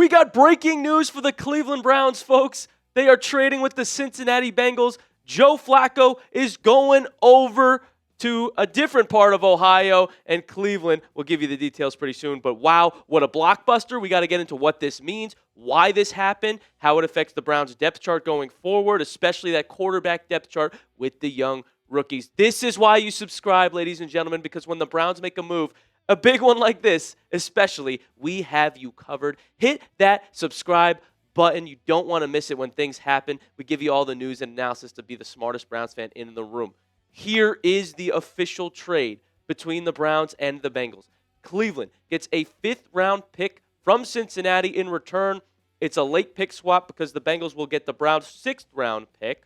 We got breaking news for the Cleveland Browns, folks. They are trading with the Cincinnati Bengals. Joe Flacco is going over to a different part of Ohio and Cleveland. We'll give you the details pretty soon. But wow, what a blockbuster. We got to get into what this means, why this happened, how it affects the Browns' depth chart going forward, especially that quarterback depth chart with the young rookies. This is why you subscribe, ladies and gentlemen, because when the Browns make a move, a big one like this, especially, we have you covered. Hit that subscribe button. You don't want to miss it when things happen. We give you all the news and analysis to be the smartest Browns fan in the room. Here is the official trade between the Browns and the Bengals. Cleveland gets a 5th-round pick from Cincinnati in return. It's a late pick swap because the Bengals will get the Browns' 6th-round pick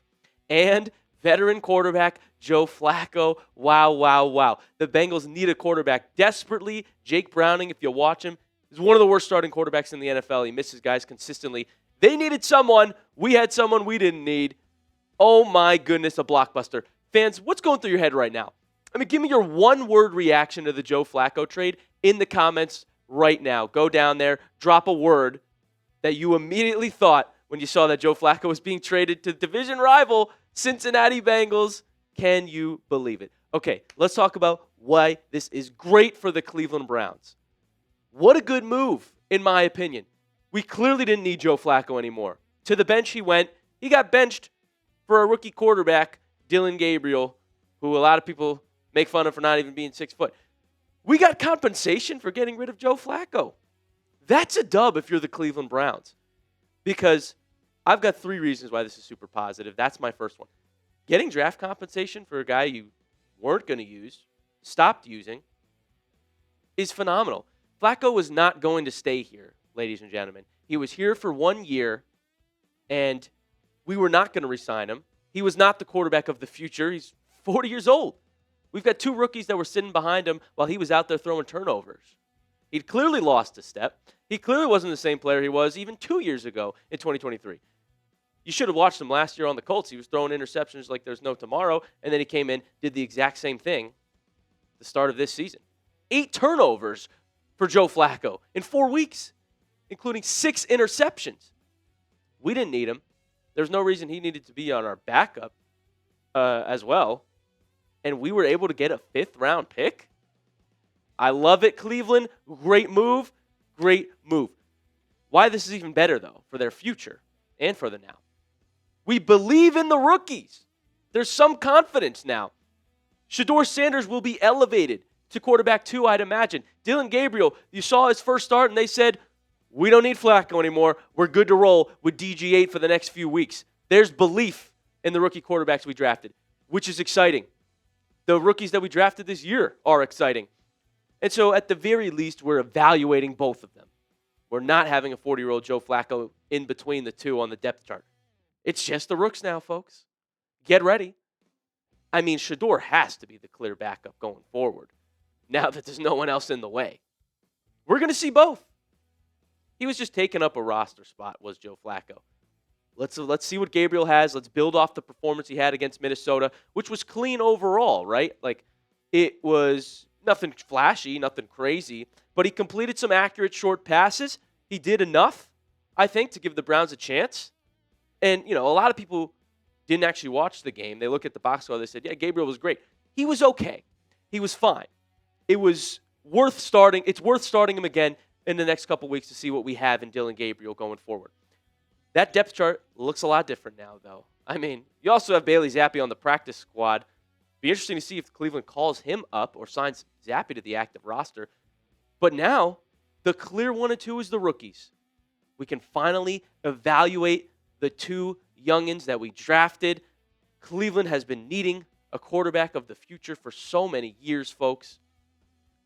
and veteran quarterback Joe Flacco. Wow, wow, wow. The Bengals need a quarterback desperately. Jake Browning, if you watch him, is one of the worst starting quarterbacks in the NFL. He misses guys consistently. They needed someone. We had someone we didn't need. Oh, my goodness, a blockbuster. Fans, what's going through your head right now? I mean, give me your one-word reaction to the Joe Flacco trade in the comments right now. Go down there, drop a word that you immediately thought when you saw that Joe Flacco was being traded to division rival Cincinnati Bengals. Can you believe it? Okay, let's talk about why this is great for the Cleveland Browns. What a good move, in my opinion. We clearly didn't need Joe Flacco anymore. To the bench he went. He got benched for a rookie quarterback, Dillon Gabriel, who a lot of people make fun of for not even being 6 foot. We got compensation for getting rid of Joe Flacco. That's a dub if you're the Cleveland Browns. Because I've got 3 reasons why this is super positive. That's my first one. Getting draft compensation for a guy you weren't going to use, stopped using, is phenomenal. Flacco was not going to stay here, ladies and gentlemen. He was here for 1 year, and we were not going to re-sign him. He was not the quarterback of the future. He's 40 years old. We've got 2 rookies that were sitting behind him while he was out there throwing turnovers. He'd clearly lost a step. He clearly wasn't the same player he was even 2 years ago in 2023. You should have watched him last year on the Colts. He was throwing interceptions like there's no tomorrow, and then he came in, did the exact same thing at the start of this season. 8 turnovers for Joe Flacco in 4 weeks, including 6 interceptions. We didn't need him. There's no reason he needed to be on our backup as well. And we were able to get a 5th-round pick. I love it, Cleveland. Great move. Great move. Why this is even better, though, for their future and for the now. We believe in the rookies. There's some confidence now. Shedeur Sanders will be elevated to quarterback 2, I'd imagine. Dillon Gabriel, you saw his first start, and they said, we don't need Flacco anymore. We're good to roll with DG8 for the next few weeks. There's belief in the rookie quarterbacks we drafted, which is exciting. The rookies that we drafted this year are exciting. And so at the very least, we're evaluating both of them. We're not having a 40-year-old Joe Flacco in between the 2 on the depth chart. It's just the rooks now, folks. Get ready. I mean, Shedeur has to be the clear backup going forward now that there's no one else in the way. We're going to see both. He was just taking up a roster spot, was Joe Flacco. Let's see what Gabriel has. Let's build off the performance he had against Minnesota, which was clean overall, right? Like, it was nothing flashy, nothing crazy, but he completed some accurate short passes. He did enough, I think, to give the Browns a chance. And, you know, a lot of people didn't actually watch the game. They look at the box score. They said, yeah, Gabriel was great. He was okay. He was fine. It was worth starting. It's worth starting him again in the next couple weeks to see what we have in Dillon Gabriel going forward. That depth chart looks a lot different now, though. I mean, you also have Bailey Zappe on the practice squad. Be interesting to see if Cleveland calls him up or signs Zappe to the active roster. But now, the clear 1 and 2 is the rookies. We can finally evaluate the 2 youngins that we drafted. Cleveland has been needing a quarterback of the future for so many years, folks.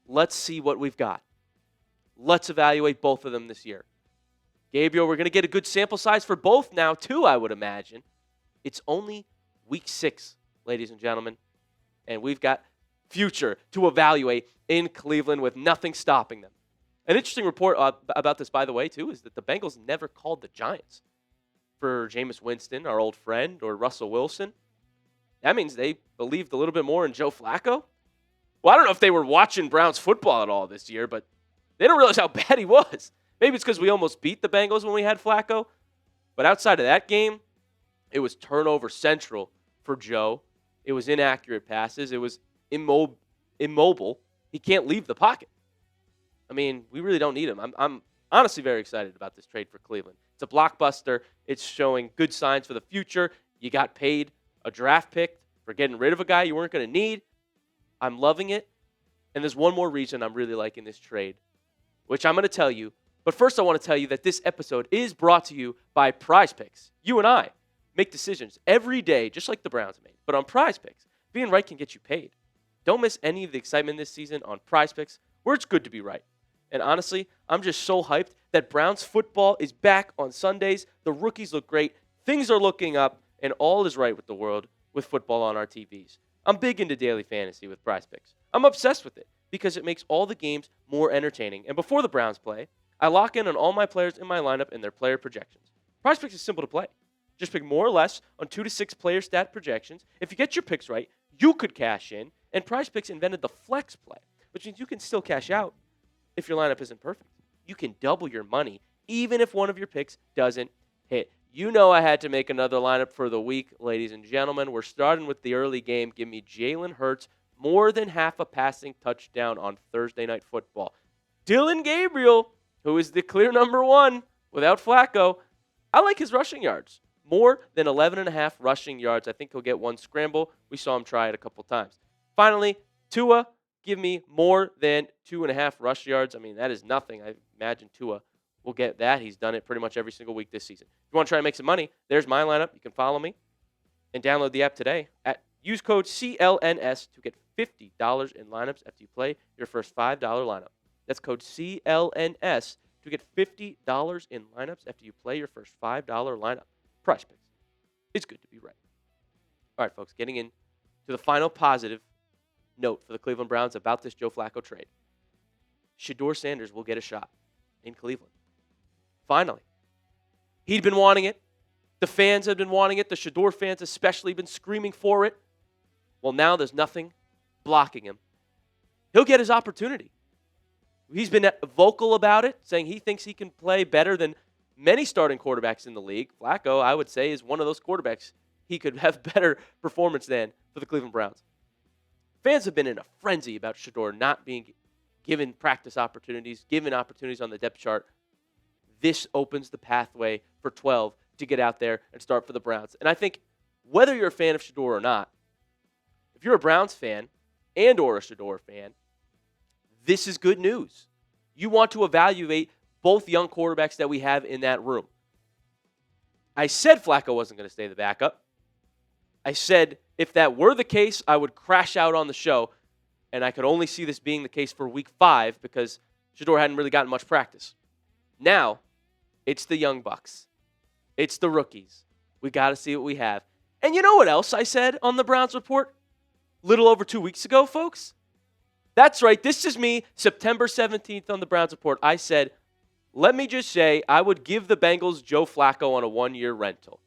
Let's see what we've got. Let's evaluate both of them this year. Gabriel, we're going to get a good sample size for both now, too, I would imagine. It's only week 6, ladies and gentlemen, and we've got future to evaluate in Cleveland with nothing stopping them. An interesting report about this, by the way, too, is that the Bengals never called the Giants for Jameis Winston, our old friend, or Russell Wilson. That means they believed a little bit more in Joe Flacco. Well, I don't know if they were watching Browns football at all this year, but they don't realize how bad he was. Maybe it's because we almost beat the Bengals when we had Flacco. But outside of that game, it was turnover central for Joe. It was inaccurate passes. It was immobile. He can't leave the pocket. I mean, we really don't need him. I'm honestly very excited about this trade for Cleveland. It's a blockbuster. It's showing good signs for the future. You got paid a draft pick for getting rid of a guy you weren't going to need. I'm loving it. And there's one more reason I'm really liking this trade, which I'm going to tell you. But first, I want to tell you that this episode is brought to you by PrizePicks. You and I make decisions every day, just like the Browns made. But on PrizePicks, being right can get you paid. Don't miss any of the excitement this season on PrizePicks, where it's good to be right. And honestly, I'm just so hyped that Browns football is back on Sundays. The rookies look great. Things are looking up, and all is right with the world with football on our TVs. I'm big into daily fantasy with PrizePicks. I'm obsessed with it because it makes all the games more entertaining. And before the Browns play, I lock in on all my players in my lineup and their player projections. PrizePicks is simple to play. Just pick more or less on 2 to 6 player stat projections. If you get your picks right, you could cash in. And PrizePicks invented the flex play, which means you can still cash out if your lineup isn't perfect. You can double your money even if one of your picks doesn't hit. You know I had to make another lineup for the week, ladies and gentlemen. We're starting with the early game. Give me Jalen Hurts more than half a passing touchdown on Thursday Night Football. Dillon Gabriel, who is the clear number one without Flacco, I like his rushing yards. More than 11.5 rushing yards. I think he'll get one scramble. We saw him try it a couple times. Finally, Tua, give me more than 2.5 rush yards. I mean, that is nothing. I imagine Tua will get that. He's done it pretty much every single week this season. If you want to try and make some money, there's my lineup. You can follow me and download the app today. Use code CLNS to get $50 in lineups after you play your first $5 lineup. That's code CLNS to get $50 in lineups after you play your first $5 lineup. PrizePicks. It's good to be right. All right, folks, getting into the final positive note for the Cleveland Browns about this Joe Flacco trade. Shedeur Sanders will get a shot in Cleveland. Finally. He'd been wanting it. The fans have been wanting it. The Shedeur fans especially been screaming for it. Well, now there's nothing blocking him. He'll get his opportunity. He's been vocal about it, saying he thinks he can play better than many starting quarterbacks in the league. Flacco, I would say, is one of those quarterbacks he could have better performance than for the Cleveland Browns. Fans have been in a frenzy about Shedeur not being given practice opportunities, given opportunities on the depth chart. This opens the pathway for 12 to get out there and start for the Browns. And I think whether you're a fan of Shedeur or not, if you're a Browns fan and or a Shedeur fan, this is good news. You want to evaluate both young quarterbacks that we have in that room. I said Flacco wasn't going to stay the backup. I said if that were the case, I would crash out on the show, and I could only see this being the case for week 5 because Shedeur hadn't really gotten much practice. Now, it's the young bucks. It's the rookies. We got to see what we have. And you know what else I said on the Browns Report? Little over 2 weeks ago, folks? That's right. This is me, September 17th on the Browns Report. I said, let me just say, I would give the Bengals Joe Flacco on a 1-year rental.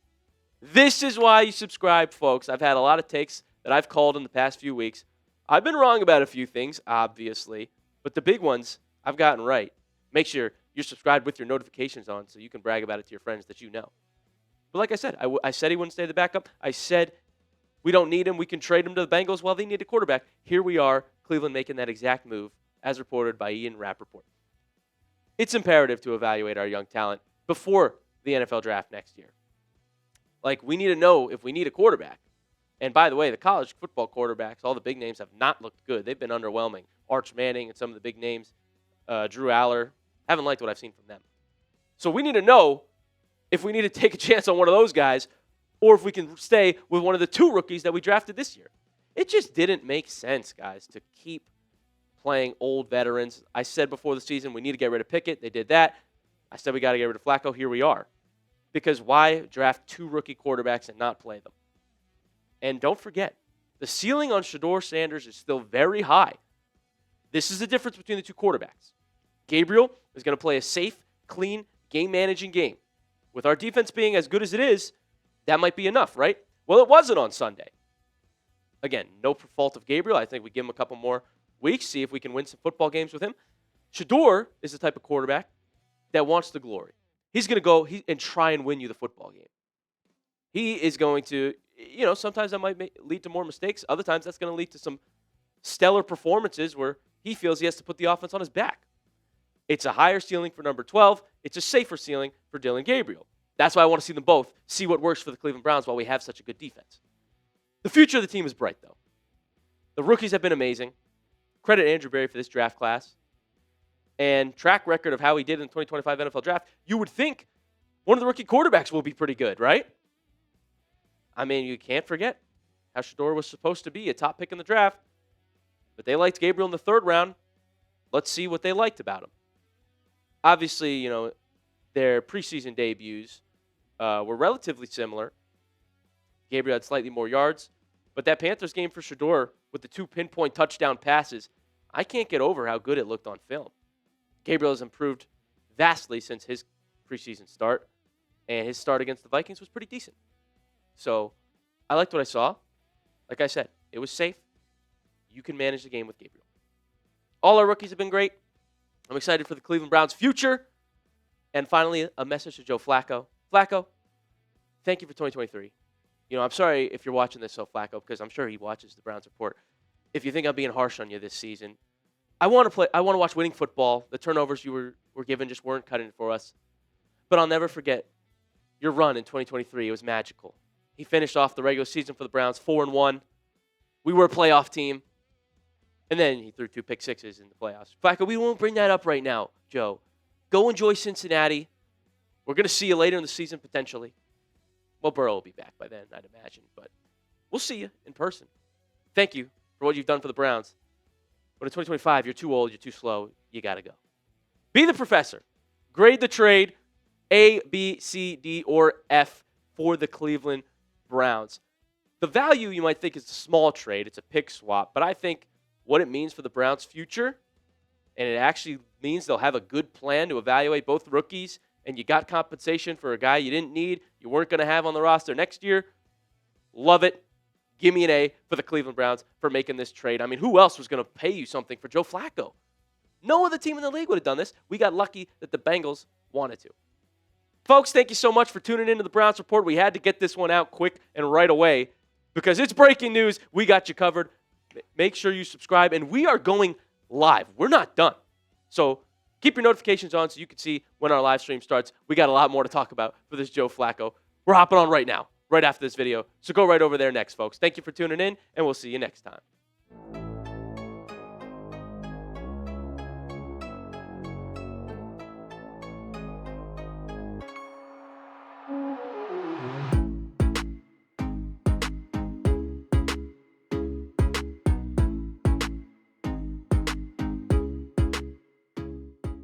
This is why you subscribe, folks. I've had a lot of takes that I've called in the past few weeks. I've been wrong about a few things, obviously, but the big ones I've gotten right. Make sure you're subscribed with your notifications on so you can brag about it to your friends that you know. But like I said, I said he wouldn't stay the backup. I said we don't need him. We can trade him to the Bengals while they need a quarterback. Here we are, Cleveland making that exact move, as reported by Ian Rappaport. It's imperative to evaluate our young talent before the NFL draft next year. Like, we need to know if we need a quarterback. And by the way, the college football quarterbacks, all the big names, have not looked good. They've been underwhelming. Arch Manning and some of the big names, Drew Aller, haven't liked what I've seen from them. So we need to know if we need to take a chance on one of those guys or if we can stay with one of the 2 rookies that we drafted this year. It just didn't make sense, guys, to keep playing old veterans. I said before the season we need to get rid of Pickett. They did that. I said we got to get rid of Flacco. Here we are. Because why draft 2 rookie quarterbacks and not play them? And don't forget, the ceiling on Shedeur Sanders is still very high. This is the difference between the 2 quarterbacks. Gabriel is going to play a safe, clean, game-managing game. With our defense being as good as it is, that might be enough, right? Well, it wasn't on Sunday. Again, no fault of Gabriel. I think we give him a couple more weeks, see if we can win some football games with him. Shedeur is the type of quarterback that wants the glory. He's going to go and try and win you the football game. He is going to, sometimes that might lead to more mistakes. Other times that's going to lead to some stellar performances where he feels he has to put the offense on his back. It's a higher ceiling for number 12. It's a safer ceiling for Dillon Gabriel. That's why I want to see them both, see what works for the Cleveland Browns while we have such a good defense. The future of the team is bright, though. The rookies have been amazing. Credit Andrew Berry for this draft class. And track record of how he did in the 2025 NFL Draft, you would think one of the rookie quarterbacks will be pretty good, right? I mean, you can't forget how Shedeur was supposed to be a top pick in the draft, but they liked Gabriel in the 3rd round. Let's see what they liked about him. Obviously, their preseason debuts were relatively similar. Gabriel had slightly more yards, but that Panthers game for Shedeur with the 2 pinpoint touchdown passes, I can't get over how good it looked on film. Gabriel has improved vastly since his preseason start, and his start against the Vikings was pretty decent. So I liked what I saw. Like I said, it was safe. You can manage the game with Gabriel. All our rookies have been great. I'm excited for the Cleveland Browns' future. And finally, a message to Joe Flacco. Flacco, thank you for 2023. I'm sorry if you're watching this, Flacco, because I'm sure he watches the Browns Report. If you think I'm being harsh on you this season, I want to watch winning football. The turnovers you were given just weren't cutting it for us. But I'll never forget your run in 2023. It was magical. He finished off the regular season for the Browns 4-1. We were a playoff team. And then he threw 2 pick sixes in the playoffs. Flacco, we won't bring that up right now, Joe. Go enjoy Cincinnati. We're going to see you later in the season, potentially. Well, Burrow will be back by then, I'd imagine. But we'll see you in person. Thank you for what you've done for the Browns. But in 2025, you're too old, you're too slow, you got to go. Be the professor. Grade the trade A, B, C, D, or F for the Cleveland Browns. The value you might think is a small trade. It's a pick swap. But I think what it means for the Browns' future, and it actually means they'll have a good plan to evaluate both rookies, and you got compensation for a guy you didn't need, you weren't going to have on the roster next year. Love it. Give me an A for the Cleveland Browns for making this trade. I mean, who else was going to pay you something for Joe Flacco? No other team in the league would have done this. We got lucky that the Bengals wanted to. Folks, thank you so much for tuning into the Browns Report. We had to get this one out quick and right away because it's breaking news. We got you covered. Make sure you subscribe, and we are going live. We're not done. So keep your notifications on so you can see when our live stream starts. We got a lot more to talk about for this Joe Flacco. We're hopping on right now, right after this video. So go right over there next, folks. Thank you for tuning in, and we'll see you next time.